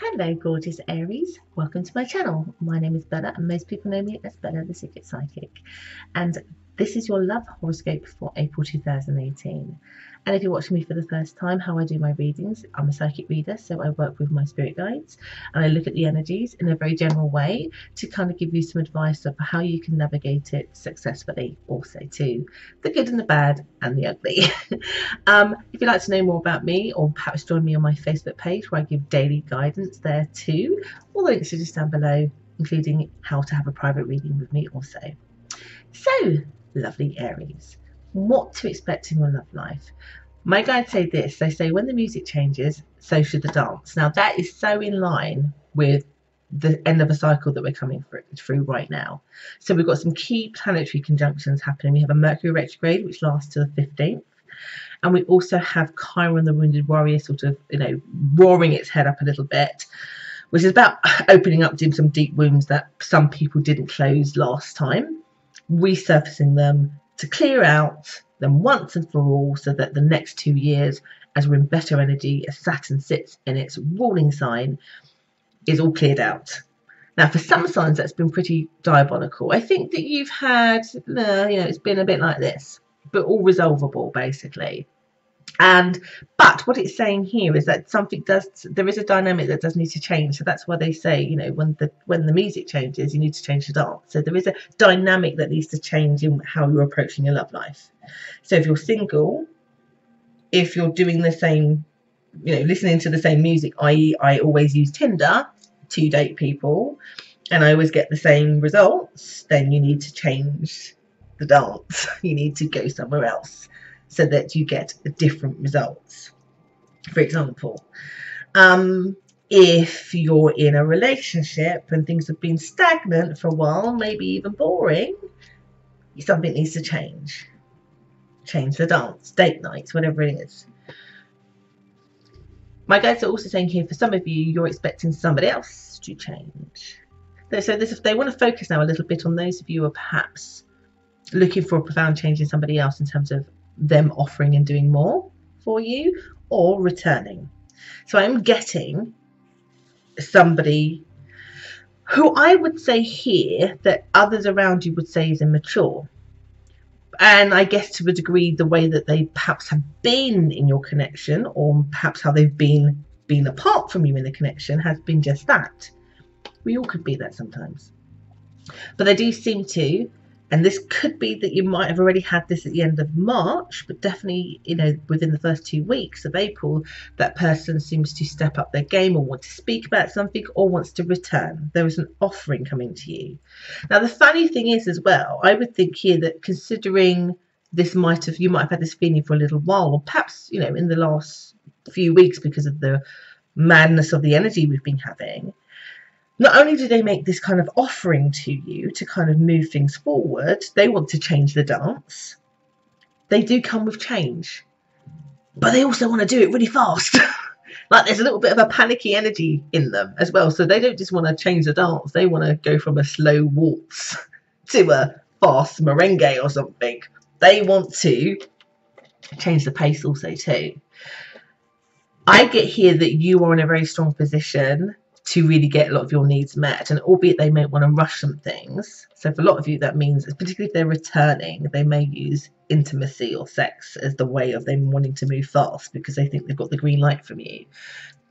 Hello gorgeous Aries, welcome to my channel. My name is Bella and most people know me as Bella the Secret Psychic, and this is your love horoscope for April 2018. And if you're watching me for the first time, how I do my readings, I'm a psychic reader, so I work with my spirit guides and I look at the energies in a very general way to kind of give you some advice of how you can navigate it successfully, also too the good and the bad and the ugly. If you'd like to know more about me, or perhaps join me on my Facebook page where I give daily guidance there too, all the links are just down below, including how to have a private reading with me also. So, lovely Aries, what to expect in your love life? My guides say this, they say when the music changes, so should the dance. Now that is so in line with the end of a cycle that we're coming through right now. So we've got some key planetary conjunctions happening. We have a Mercury retrograde, which lasts to the 15th. And we also have Chiron, the wounded warrior, sort of, roaring its head up a little bit, which is about opening up some deep wounds that some people didn't close last time, resurfacing them to clear out them once and for all, so that the next 2 years, as we're in better energy, as Saturn sits in its ruling sign, is all cleared out. Now, for some signs, that's been pretty diabolical. I think that you've had, it's been a bit like this, but all resolvable, basically. But what it's saying here is that there is a dynamic that does need to change. So that's why they say, when the music changes, you need to change the dance. So there is a dynamic that needs to change in how you're approaching your love life. So if you're single, if you're doing the same, listening to the same music, i.e. I always use Tinder to date people and I always get the same results, then you need to change the dance. You need to go somewhere else so that you get different results. For example, if you're in a relationship and things have been stagnant for a while, maybe even boring, something needs to change. Change the dance, date nights, whatever it is. My guides are also saying here, for some of you, you're expecting somebody else to change. So they want to focus now a little bit on those of you who are perhaps looking for a profound change in somebody else in terms of them offering and doing more for you or returning. So I'm getting somebody who I would say here that others around you would say is immature. And I guess to a degree, the way that they perhaps have been in your connection, or perhaps how they've been apart from you in the connection, has been just that. We all could be that sometimes. But they do seem to, and this could be that you might have already had this at the end of March, but definitely, within the first 2 weeks of April, that person seems to step up their game or want to speak about something or wants to return. There is an offering coming to you. Now, the funny thing is as well, I would think here that considering you might have had this feeling for a little while, or perhaps, in the last few weeks because of the madness of the energy we've been having. Not only do they make this kind of offering to you to kind of move things forward, they want to change the dance. They do come with change, but they also want to do it really fast. Like there's a little bit of a panicky energy in them as well. So they don't just want to change the dance. They want to go from a slow waltz to a fast merengue or something. They want to change the pace also too. I get here that you are in a very strong position to really get a lot of your needs met, and albeit they may want to rush some things. So for a lot of you, that means, particularly if they're returning, they may use intimacy or sex as the way of them wanting to move fast because they think they've got the green light from you.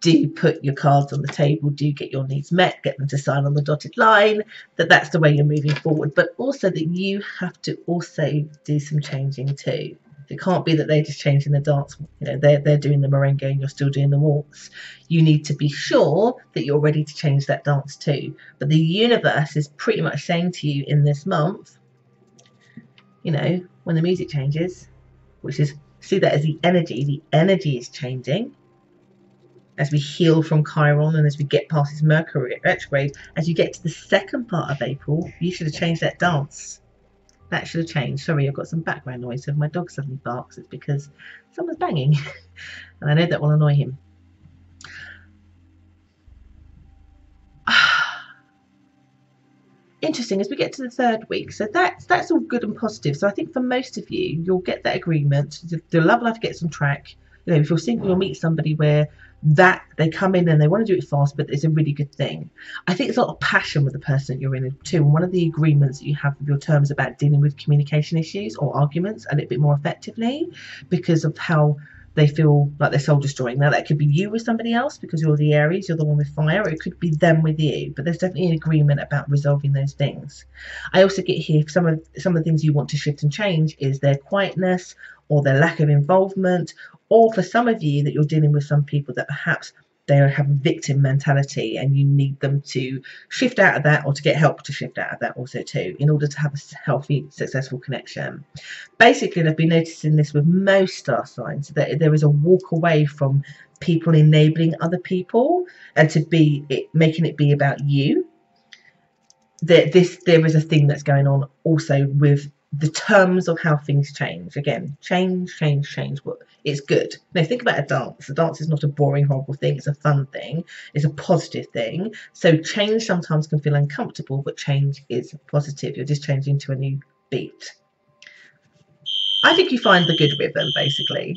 Do put your cards on the table, do get your needs met, get them to sign on the dotted line, that's the way you're moving forward. But also that you have to also do some changing too. It can't be that they're just changing the dance, they're doing the merengue and you're still doing the waltz. You need to be sure that you're ready to change that dance too. But the universe is pretty much saying to you in this month, when the music changes, which is, see that as the energy is changing. As we heal from Chiron and as we get past this Mercury retrograde, as you get to the second part of April, you should have changed that dance. That should have changed. Sorry, I've got some background noise. So if my dog suddenly barks, it's because someone's banging. And I know that will annoy him. Interesting, as we get to the third week. So that's all good and positive. So I think for most of you, you'll get that agreement. The love life gets on track. You know, if you're single, you'll meet somebody where that they come in and they want to do it fast, but it's a really good thing. I think it's a lot of passion with the person that you're in too. And one of the agreements that you have with your terms about dealing with communication issues or arguments a little bit more effectively because of how they feel like they're soul destroying. Now that could be you with somebody else because you're the Aries, you're the one with fire, or it could be them with you, but there's definitely an agreement about resolving those things. I also get here some of the things you want to shift and change is their quietness or their lack of involvement, or for some of you that you're dealing with some people that perhaps they have a victim mentality and you need them to shift out of that, or to get help to shift out of that also too, in order to have a healthy, successful connection. Basically, I've been noticing this with most star signs, that there is a walk away from people enabling other people and to be making it be about you. There is a thing that's going on also with the terms of how things change. Again, change. But it's good. Now think about a dance. A dance is not a boring, horrible thing. It's a fun thing. It's a positive thing. So change sometimes can feel uncomfortable, but change is positive. You're just changing to a new beat. I think you find the good rhythm, basically.